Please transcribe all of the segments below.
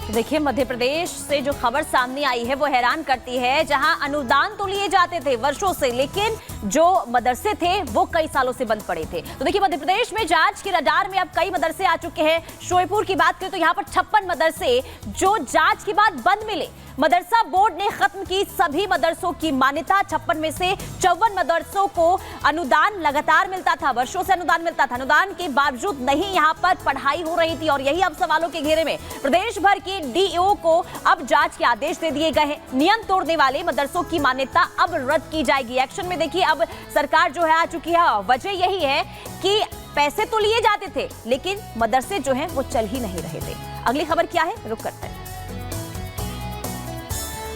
देखिए, मध्य प्रदेश से जो खबर सामने आई है वो हैरान करती है, जहां अनुदान तो लिए जाते थे वर्षों से, लेकिन जो मदरसे थे वो कई सालों से बंद पड़े थे। तो देखिए, मध्य प्रदेश में जांच के रडार में अब कई मदरसे आ चुके हैं। शोएपुर की बात करें तो यहाँ पर 56 मदरसे जो जांच के बाद बंद मिले। मदरसा बोर्ड ने खत्म की सभी मदरसों की मान्यता। 56 में से 54 मदरसों को अनुदान लगातार मिलता था, वर्षों से अनुदान मिलता था। अनुदान के बावजूद नहीं यहाँ पर पढ़ाई हो रही थी और यही अब सवालों के घेरे में। प्रदेश भर के डीईओ को अब जांच के आदेश दे दिए गए हैं। नियम तोड़ने वाले मदरसों की मान्यता अब रद्द की जाएगी। एक्शन में देखिए अब सरकार जो है आ चुकी है। वजह यही है कि पैसे तो लिए जाते थे लेकिन मदरसे जो हैं वो चल ही नहीं रहे थे। अगली खबर क्या है, रुक करते हैं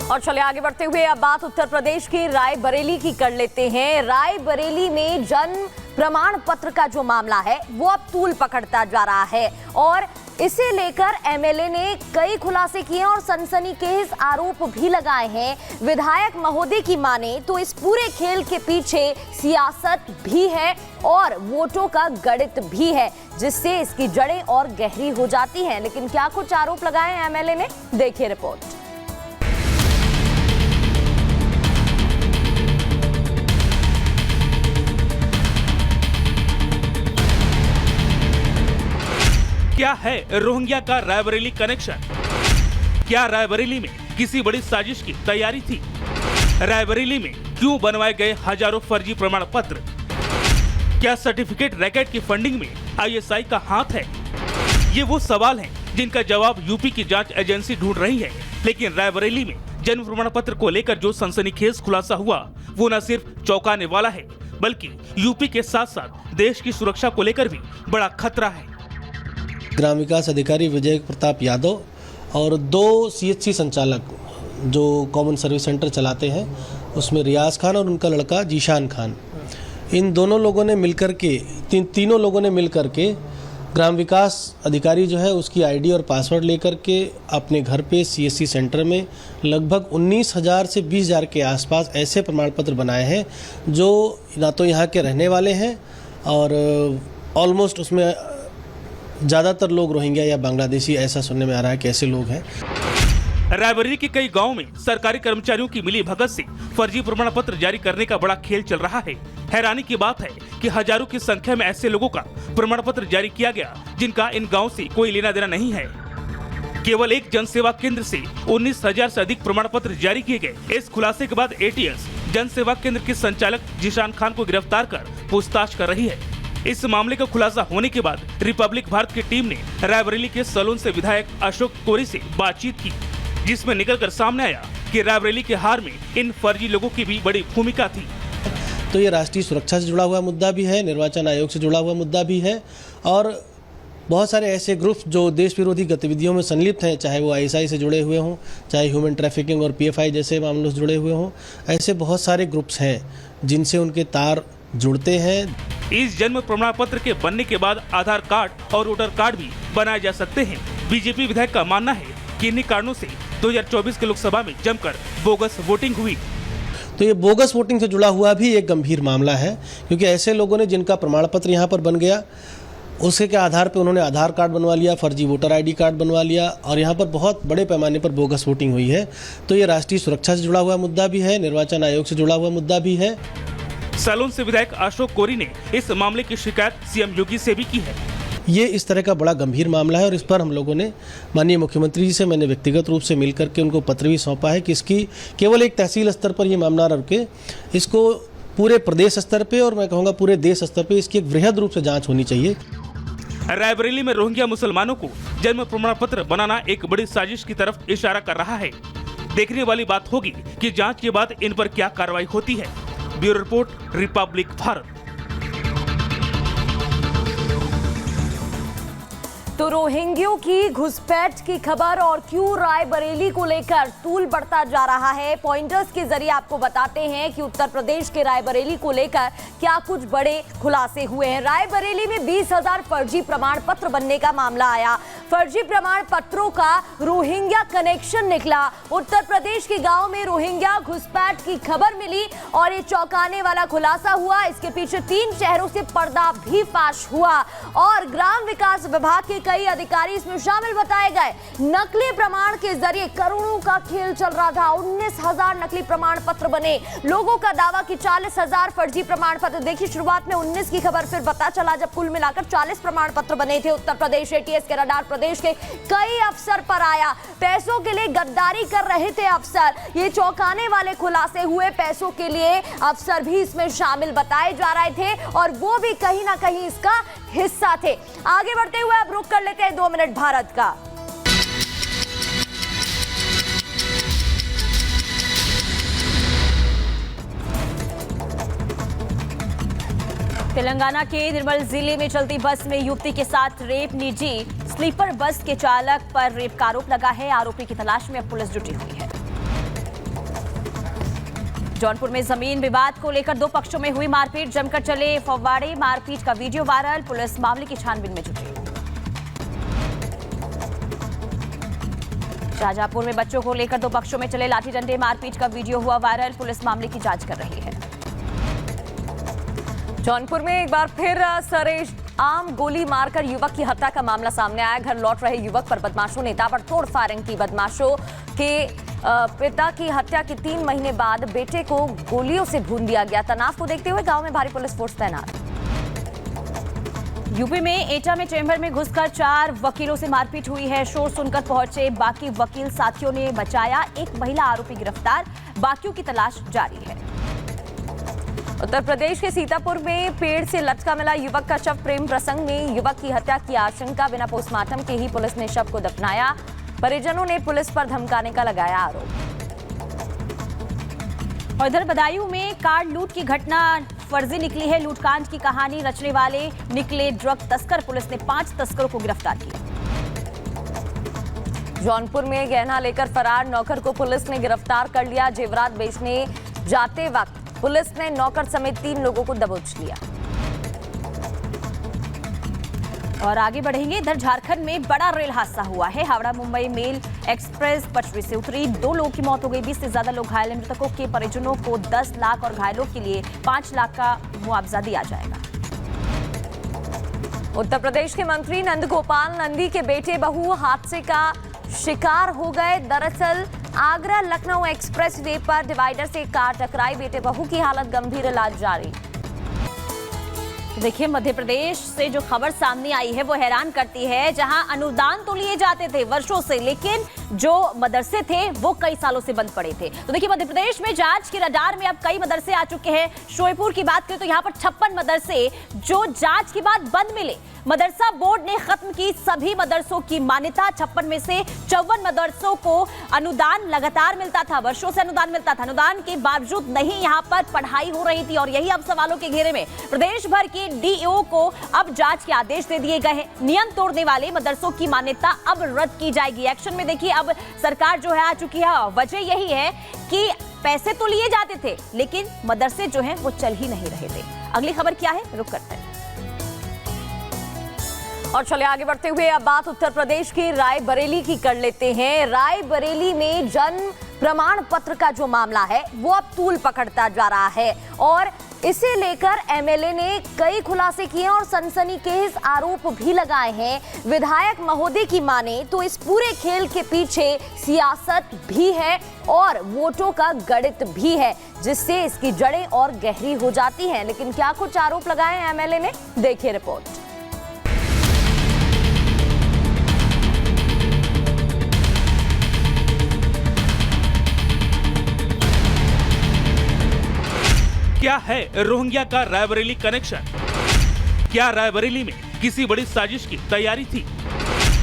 और चले आगे बढ़ते हुए अब बात उत्तर प्रदेश के रायबरेली की कर लेते हैं। रायबरेली में जन्म प्रमाण पत्र का जो मामला है वो अब तूल पकड़ता जा रहा है और इसे लेकर एमएलए ने कई खुलासे किए और सनसनीखेज आरोप भी लगाए हैं। विधायक महोदय की माने तो इस पूरे खेल के पीछे सियासत भी है और वोटों का गणित भी है, जिससे इसकी जड़ें और गहरी हो जाती हैं। लेकिन क्या कुछ आरोप लगाए हैं एमएलए ने, देखिए रिपोर्ट। क्या है रोहिंग्या का रायबरेली कनेक्शन? क्या रायबरेली में किसी बड़ी साजिश की तैयारी थी? रायबरेली में क्यों बनवाए गए हजारों फर्जी प्रमाण पत्र? क्या सर्टिफिकेट रैकेट की फंडिंग में आईएसआई का हाथ है? ये वो सवाल हैं जिनका जवाब यूपी की जांच एजेंसी ढूंढ रही है। लेकिन रायबरेली में जन्म प्रमाण पत्र को लेकर जो सनसनीखेज खुलासा हुआ वो न सिर्फ चौंकाने वाला है बल्कि यूपी के साथ साथ देश की सुरक्षा को लेकर भी बड़ा खतरा है। ग्राम विकास अधिकारी विजय प्रताप यादव और 2 सीएचसी संचालक जो कॉमन सर्विस सेंटर चलाते हैं, उसमें रियाज खान और उनका लड़का जीशान खान, इन दोनों लोगों ने मिलकर के तीनों लोगों ने मिलकर के ग्राम विकास अधिकारी जो है उसकी आईडी और पासवर्ड लेकर के अपने घर पे सीएससी सेंटर में लगभग 19,000 से 20,000 के आसपास ऐसे प्रमाण पत्र बनाए हैं जो ना तो यहाँ के रहने वाले हैं और ऑलमोस्ट उसमें ज़्यादातर लोग रोहिंग्या या बांग्लादेशी, ऐसा सुनने में आ रहा है कि ऐसे लोग हैं। रायबरेली के कई गांवों में सरकारी कर्मचारियों की मिली भगत से फर्जी प्रमाण पत्र जारी करने का बड़ा खेल चल रहा है। हैरानी की बात है कि हजारों की संख्या में ऐसे लोगों का प्रमाण पत्र जारी किया गया जिनका इन गाँव से कोई लेना देना नहीं है। केवल एक जन सेवा केंद्र से 19,000 से अधिक प्रमाण पत्र जारी किए गए। इस खुलासे के बाद एटीएस जन सेवा केंद्र के संचालक जीशान खान को गिरफ्तार कर पूछताछ कर रही है। इस मामले का खुलासा होने के बाद रिपब्लिक भारत की टीम ने रायबरेली के सलोन से विधायक अशोक कोरी से बातचीत की, जिसमें निकलकर सामने आया कि रायबरेली के हार में इन फर्जी लोगों की भी बड़ी भूमिका थी। तो ये राष्ट्रीय सुरक्षा से जुड़ा हुआ मुद्दा भी है, निर्वाचन आयोग से जुड़ा हुआ मुद्दा भी है और बहुत सारे ऐसे ग्रुप्स जो देश विरोधी गतिविधियों में संलिप्त हैं, चाहे वो आईएसआई से जुड़े हुए हों, चाहे ह्यूमन ट्रैफिकिंग और पीएफआई जैसे मामलों से जुड़े हुए हों, ऐसे बहुत सारे ग्रुप्स हैं जिनसे उनके तार जुड़ते हैं। इस जन्म प्रमाण पत्र के बनने के बाद आधार कार्ड और वोटर कार्ड भी बनाए जा सकते हैं। बीजेपी विधायक का मानना है कि इन्हीं कारणों से 2024 के लोकसभा में जमकर बोगस वोटिंग हुई। तो ये बोगस वोटिंग से जुड़ा हुआ भी एक गंभीर मामला है, क्योंकि ऐसे लोगों ने जिनका प्रमाण पत्र यहाँ पर बन गया उसके के आधार पर उन्होंने आधार कार्ड बनवा लिया, फर्जी वोटर आईडी कार्ड बनवा लिया और यहाँ पर बहुत बड़े पैमाने पर बोगस वोटिंग हुई है। तो ये राष्ट्रीय सुरक्षा से जुड़ा हुआ मुद्दा भी है, निर्वाचन आयोग से जुड़ा हुआ मुद्दा भी है। सलोन से विधायक अशोक कोरी ने इस मामले की शिकायत सीएम योगी से भी की है। ये इस तरह का बड़ा गंभीर मामला है और इस पर हम लोगों ने माननीय मुख्यमंत्री जी से मैंने व्यक्तिगत रूप से मिलकर के उनको पत्र भी सौंपा है कि इसकी केवल एक तहसील स्तर पर ये मामला न रुके, इसको पूरे प्रदेश स्तर पे और मैं कहूँगा पूरे देश स्तर पे इसकी एक वृहद रूप से जाँच होनी चाहिए। रायबरेली में रोहिंग्या मुसलमानों को जन्म प्रमाण पत्र बनाना एक बड़ी साजिश की तरफ इशारा कर रहा है। देखने वाली बात होगी कि जांच के बाद इन पर क्या कार्रवाई होती है। Bureau report, Republic Bharat. तो रोहिंग्यों की घुसपैठ की खबर और क्यों रायबरेली को लेकर तूल बढ़ता जा रहा है, पॉइंटर्स के जरिए आपको बताते हैं कि उत्तर प्रदेश के रायबरेली को लेकर क्या कुछ बड़े खुलासे हुए हैं। रायबरेली में 20,000 फर्जी प्रमाण पत्र बनने का मामला आया। फर्जी प्रमाण पत्रों का रोहिंग्या कनेक्शन निकला। उत्तर प्रदेश के गांव में रोहिंग्या घुसपैठ की खबर मिली और ये चौंकाने वाला खुलासा हुआ। इसके पीछे 3 शहरों से पर्दा भी फाश हुआ और ग्राम विकास विभाग के कई अधिकारी इसमें शामिल बताए गए। नकली प्रमाण के जरिए करोड़ों का खेल चल रहा था। 19,000 नकली प्रमाण पत्र बने। लोगों का दावा कि 40,000 फर्जी प्रमाण पत्र। देखिए, शुरुआत में 19 की खबर, फिर पता चला जब कुल मिलाकर 40 प्रमाण पत्र बने थे। उत्तर प्रदेश एटीएस के रडार प्रदेश के कई अफसर पर आया। पैसों के लिए गद्दारी कर रहे थे अफसर। ये चौंकाने वाले खुलासे हुए। पैसों के लिए अफसर भी इसमें शामिल बताए जा रहे थे और वो भी कहीं ना कहीं इसका हिस्सा थे। आगे बढ़ते हुए अब रुक कर लेते हैं 2 मिनट भारत का। तेलंगाना के निर्मल जिले में चलती बस में युवती के साथ रेप। निजी स्लीपर बस के चालक पर रेप का आरोप लगा है। आरोपी की तलाश में अब पुलिस जुटी हुई है। जौनपुर में जमीन विवाद को लेकर 2 पक्षों में हुई मारपीट। जमकर चले फव्वाड़े। मारपीट का वीडियो वायरल। पुलिस मामले की छानबीन में जुटी। शाहजहांपुर में बच्चों को लेकर 2 पक्षों में चले लाठी डंडे। मारपीट का वीडियो हुआ वायरल। पुलिस मामले की जांच कर रही है। जौनपुर में एक बार फिर सरेआम गोली मारकर युवक की हत्या का मामला सामने आया। घर लौट रहे युवक पर बदमाशों ने ताबड़तोड़ फायरिंग की। बदमाशों के पिता की हत्या के 3 महीने बाद बेटे को गोलियों से भून दिया गया। तनाव को देखते हुए गांव में भारी पुलिस फोर्स तैनात। यूपी में एटा में चैम्बर में घुसकर 4 वकीलों से मारपीट हुई है। शोर सुनकर पहुंचे बाकी वकील साथियों ने बचाया। एक महिला आरोपी गिरफ्तार। बाकियों की तलाश जारी है। उत्तर प्रदेश के सीतापुर में पेड़ से लटका मिला युवक का शव। प्रेम प्रसंग में युवक की हत्या की आशंका। बिना पोस्टमार्टम के ही पुलिस ने शव को दफनाया। परिजनों ने पुलिस पर धमकाने का लगाया आरोप। और इधर बदायूं में कार लूट की घटना फर्जी निकली है। लूटकांड की कहानी रचने वाले निकले ड्रग तस्कर। पुलिस ने 5 तस्करों को गिरफ्तार किया। जौनपुर में गहना लेकर फरार नौकर को पुलिस ने गिरफ्तार कर लिया। जेवरात बेचने जाते वक्त पुलिस ने नौकर समेत 3 लोगों को दबोच लिया। और आगे बढ़ेंगे। इधर झारखंड में बड़ा रेल हादसा हुआ है। हावड़ा मुंबई मेल एक्सप्रेस पटरी से उतरी। 2 लोगों की मौत हो गई। 20 से ज्यादा लोग घायल हैं। मृतकों के परिजनों को 10 लाख और घायलों के लिए 5 लाख का मुआवजा दिया जाएगा। उत्तर प्रदेश के मंत्री नंदगोपाल नंदी के बेटे बहू हादसे का शिकार हो गए। दरअसल आगरा लखनऊ एक्सप्रेस वे पर डिवाइडर से कार टकराई। बेटे बहू की हालत गंभीर, इलाज जारी। देखिए, मध्य प्रदेश से जो खबर सामने आई है वो हैरान करती है। जहां अनुदान तो लिए जाते थे वर्षों से, लेकिन जो मदरसे थे वो कई सालों से बंद पड़े थे। तो देखिए, मध्य प्रदेश में जांच के रडार में अब कई मदरसे आ चुके हैं। शोएपुर की बात करें तो यहाँ पर 56 मदरसे जो जांच के बाद बंद मिले। मदरसा बोर्ड ने खत्म की सभी मदरसों की मान्यता। 56 में से 54 मदरसों को अनुदान लगातार मिलता था। वर्षों से अनुदान मिलता था। अनुदान के बावजूद नहीं यहाँ पर पढ़ाई हो रही थी और यही अब सवालों के घेरे में। प्रदेश भर के डीईओ को अब जांच के आदेश दे दिए गए हैं। नियम तोड़ने वाले मदरसों की मान्यता अब रद्द की जाएगी। एक्शन में देखिए, अब सरकार जो है आ चुकी है। वजह यही है कि पैसे तो लिए जाते थे लेकिन मदरसे जो हैं वो चल ही नहीं रहे थे। अगली खबर क्या है, रुक करते हैं। और चले आगे बढ़ते हुए अब बात उत्तर प्रदेश के रायबरेली की कर लेते हैं। रायबरेली में जन्म प्रमाण पत्र का जो मामला है वो अब तूल पकड़ता जा रहा है और इसे लेकर एमएलए ने कई खुलासे किए और सनसनीखेज आरोप भी लगाए हैं। विधायक महोदय की माने तो इस पूरे खेल के पीछे सियासत भी है और वोटों का गणित भी है, जिससे इसकी जड़ें और गहरी हो जाती हैं। लेकिन क्या कुछ आरोप लगाए हैं एमएलए ने, देखिए रिपोर्ट। क्या है रोहिंग्या का रायबरेली कनेक्शन? क्या रायबरेली में किसी बड़ी साजिश की तैयारी थी?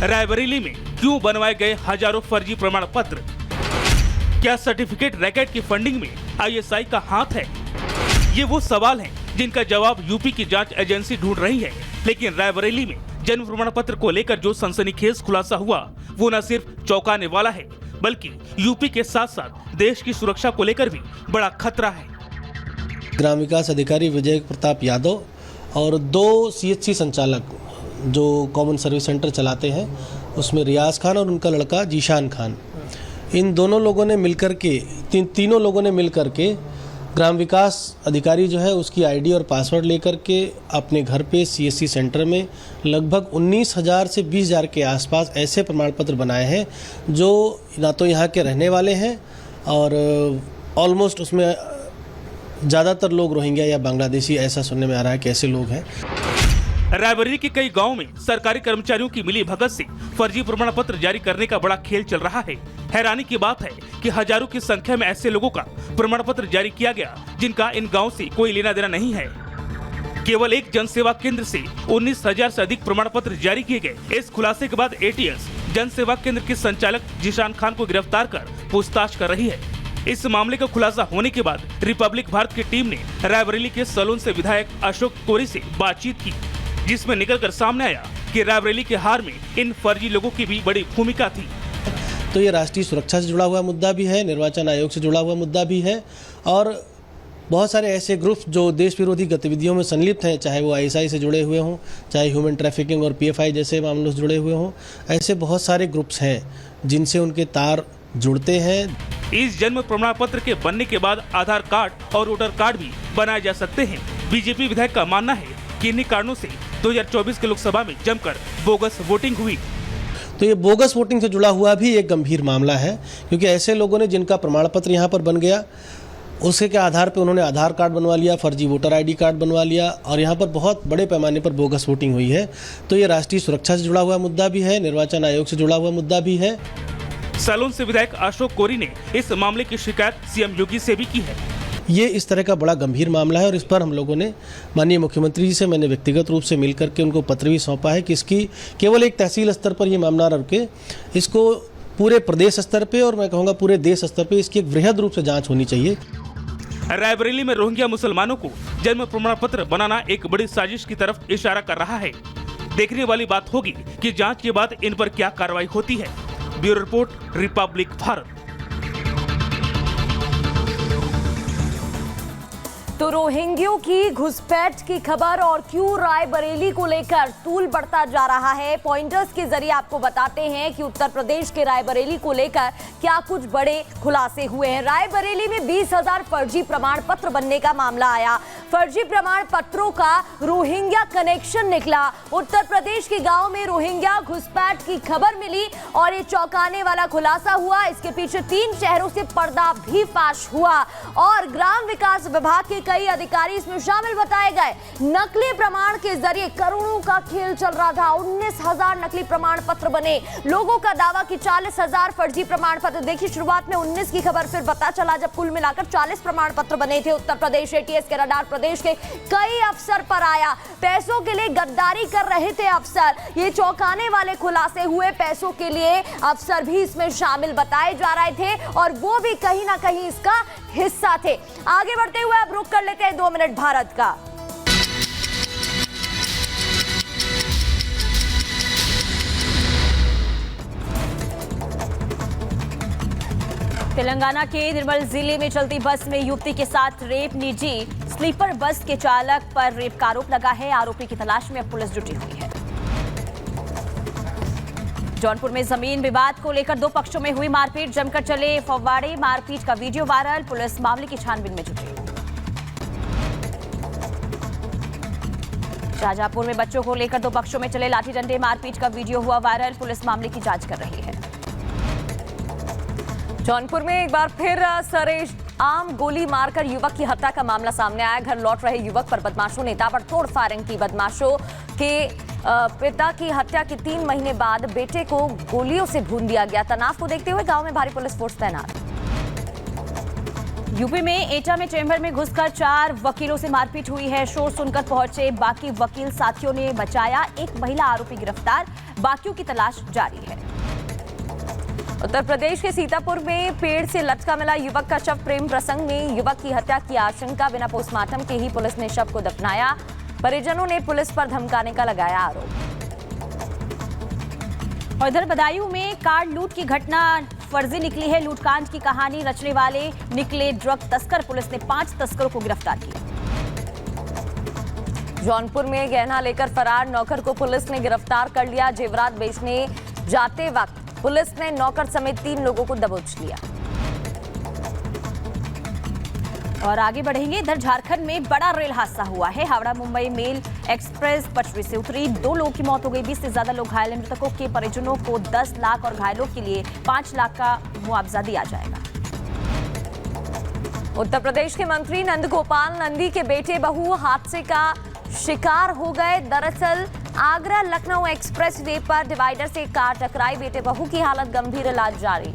रायबरेली में क्यों बनवाए गए हजारों फर्जी प्रमाण पत्र? क्या सर्टिफिकेट रैकेट की फंडिंग में आईएसआई का हाथ है? ये वो सवाल हैं जिनका जवाब यूपी की जांच एजेंसी ढूंढ रही है। लेकिन रायबरेली में जन्म प्रमाण पत्र को लेकर जो सनसनीखेज खुलासा हुआ वो न सिर्फ चौंकाने वाला है बल्कि यूपी के साथ साथ देश की सुरक्षा को लेकर भी बड़ा खतरा है। ग्राम विकास अधिकारी विजय प्रताप यादव और 2 सीएचसी संचालक जो कॉमन सर्विस सेंटर चलाते हैं उसमें रियाज खान और उनका लड़का जीशान खान, इन दोनों लोगों ने मिलकर के तीनों लोगों ने मिलकर के ग्राम विकास अधिकारी जो है उसकी आईडी और पासवर्ड लेकर के अपने घर पे सीएससी सेंटर में लगभग 19,000 से 20,000 के आसपास ऐसे प्रमाण पत्र बनाए हैं जो ना तो यहाँ के रहने वाले हैं और ऑलमोस्ट उसमें ज़्यादातर लोग रोहिंग्या या बांग्लादेशी, ऐसा सुनने में आ रहा है कि ऐसे लोग हैं। रायबरेली के कई गांवों में सरकारी कर्मचारियों की मिली भगत से फर्जी प्रमाण पत्र जारी करने का बड़ा खेल चल रहा है। हैरानी की बात है कि हजारों की संख्या में ऐसे लोगों का प्रमाण पत्र जारी किया गया जिनका इन गांव से कोई लेना देना नहीं है। केवल एक जन सेवा केंद्र से 19,000 से अधिक प्रमाण पत्र जारी किए गए। इस खुलासे के बाद एटीएस जन सेवा केंद्र के संचालक जीशान खान को गिरफ्तार कर पूछताछ कर रही है। इस मामले का खुलासा होने के बाद रिपब्लिक भारत की टीम ने रायबरेली के सलोन से विधायक अशोक कोरी से बातचीत की, जिसमें निकलकर सामने आया कि रायबरेली के हार में इन फर्जी लोगों की भी बड़ी भूमिका थी। तो ये राष्ट्रीय सुरक्षा से जुड़ा हुआ मुद्दा भी है, निर्वाचन आयोग से जुड़ा हुआ मुद्दा भी है और बहुत सारे ऐसे ग्रुप्स जो देश विरोधी गतिविधियों में संलिप्त हैं, चाहे वो आईएसआई से जुड़े हुए हों, चाहे ह्यूमन ट्रैफिकिंग और पीएफआई जैसे मामलों से जुड़े हुए हों, ऐसे बहुत सारे ग्रुप्स हैं जिनसे उनके तार जुड़ते हैं। इस जन्म प्रमाण पत्र के बनने के बाद आधार कार्ड और वोटर कार्ड भी बनाए जा सकते हैं। बीजेपी विधायक का मानना है कि इन्हीं कारणों से 2024 के लोकसभा में जमकर बोगस वोटिंग हुई। तो ये बोगस वोटिंग से जुड़ा हुआ भी एक गंभीर मामला है, क्योंकि ऐसे लोगों ने जिनका प्रमाण पत्र यहाँ पर बन गया उसके आधार पर उन्होंने आधार कार्ड बनवा लिया, फर्जी वोटर आईडी कार्ड बनवा लिया और यहाँ पर बहुत बड़े पैमाने पर बोगस वोटिंग हुई है। तो ये राष्ट्रीय सुरक्षा से जुड़ा हुआ मुद्दा भी है, निर्वाचन आयोग से जुड़ा हुआ मुद्दा भी है। सलोन से विधायक अशोक कोरी ने इस मामले की शिकायत सीएम योगी से भी की है। ये इस तरह का बड़ा गंभीर मामला है और इस पर हम लोगों ने माननीय मुख्यमंत्री जी से मैंने व्यक्तिगत रूप से मिल करके उनको पत्र भी सौंपा है कि इसकी केवल एक तहसील स्तर पर ये मामला रखे, इसको पूरे प्रदेश स्तर पे और मैं कहूँगा पूरे देश स्तर पे इसकी एक वृहद रूप से जांच होनी चाहिए। रायबरेली में रोहिंग्या मुसलमानों को जन्म प्रमाण पत्र बनाना एक बड़ी साजिश की तरफ इशारा कर रहा है। देखने वाली बात होगी कि जांच के बाद इन पर क्या कार्रवाई होती है। Bureau report, Republic Bharat. तो रोहिंग्यों की घुसपैठ की खबर और क्यों रायबरेली को लेकर तूल बढ़ता जा रहा है, पॉइंटर्स के जरिए आपको बताते हैं कि उत्तर प्रदेश के रायबरेली को लेकर क्या कुछ बड़े खुलासे हुए हैं। रायबरेली में 20,000 फर्जी प्रमाण पत्र बनने का मामला आया। फर्जी प्रमाण पत्रों का रोहिंग्या कनेक्शन निकला। उत्तर प्रदेश के गांव में रोहिंग्या घुसपैठ की खबर मिली और ये चौंकाने वाला खुलासा हुआ। इसके पीछे 3 शहरों से पर्दा भी फाश हुआ और ग्राम विकास विभाग के कई अधिकारी इसमें शामिल बताए गए। नकली प्रमाण के जरिए करोड़ों का खेल चल रहा था। 19,000 नकली प्रमाण पत्र बने। लोगों का दावा कि 40,000 फर्जी प्रमाण पत्र। देखिए, शुरुआत में 19 की खबर, फिर पता चला जब कुल मिलाकर 40 प्रमाण पत्र बने थे। उत्तर प्रदेश एटीएस के रडार प्रदेश के कई अफसर पर आया। पैसों के लिए गद्दारी कर रहे थे अफसर। ये चौंकाने वाले खुलासे हुए। पैसों के लिए अफसर भी इसमें शामिल बताए जा रहे थे और वो भी कहीं ना कहीं इसका हिस्सा थे। आगे बढ़ते हुए अब रुक कर लेते हैं 2 मिनट भारत का। तेलंगाना के निर्मल जिले में चलती बस में युवती के साथ रेप। निजी स्लीपर बस के चालक पर रेप का आरोप लगा है। आरोपी की तलाश में अब पुलिस जुटी हुई है। जौनपुर में जमीन विवाद को लेकर 2 पक्षों में हुई मारपीट। जमकर चले फव्वाड़े। मारपीट का वीडियो वायरल। पुलिस मामले की छानबीन में जुटी। शाहजहांपुर में बच्चों को लेकर 2 पक्षों में चले लाठी डंडे। मारपीट का वीडियो हुआ वायरल। पुलिस मामले की जांच कर रही है। जौनपुर में एक बार फिर सरेआम गोली मारकर युवक की हत्या का मामला सामने आया। घर लौट रहे युवक पर बदमाशों ने ताबड़तोड़ फायरिंग की। बदमाशों के पिता की हत्या के 3 महीने बाद बेटे को गोलियों से भून दिया गया। तनाव को देखते हुए गांव में भारी पुलिस फोर्स तैनात। यूपी में एटा में चैम्बर में घुसकर 4 वकीलों से मारपीट हुई है। शोर सुनकर पहुंचे बाकी वकील साथियों ने बचाया। एक महिला आरोपी गिरफ्तार। बाकियों की तलाश जारी है। उत्तर प्रदेश के सीतापुर में पेड़ से लटका मिला युवक का शव। प्रेम प्रसंग में युवक की हत्या की आशंका। बिना पोस्टमार्टम के ही पुलिस ने शव को दफनाया। परिजनों ने पुलिस पर धमकाने का लगाया आरोप। और इधर बदायूं में कार लूट की घटना फर्जी निकली है। लूटकांड की कहानी रचने वाले निकले ड्रग तस्कर। पुलिस ने 5 तस्करों को गिरफ्तार किया। जौनपुर में गहना लेकर फरार नौकर को पुलिस ने गिरफ्तार कर लिया। जेवरात बेचने जाते वक्त पुलिस ने नौकर समेत 3 लोगों को दबोच लिया। और आगे बढ़ेंगे, इधर झारखंड में बड़ा रेल हादसा हुआ है। हावड़ा मुंबई मेल एक्सप्रेस पटरी से उतरी, 2 लोगों की मौत हो गई, 20 से ज्यादा लोग घायल। मृतकों के परिजनों को 10 लाख और घायलों के लिए 5 लाख का मुआवजा दिया जाएगा। उत्तर प्रदेश के मंत्री नंदगोपाल नंदी के बेटे बहू हादसे का शिकार हो गए। दरअसल आगरा लखनऊ एक्सप्रेस वे पर डिवाइडर से कार टकराई, बेटे बहू की हालत गंभीर, इलाज जारी।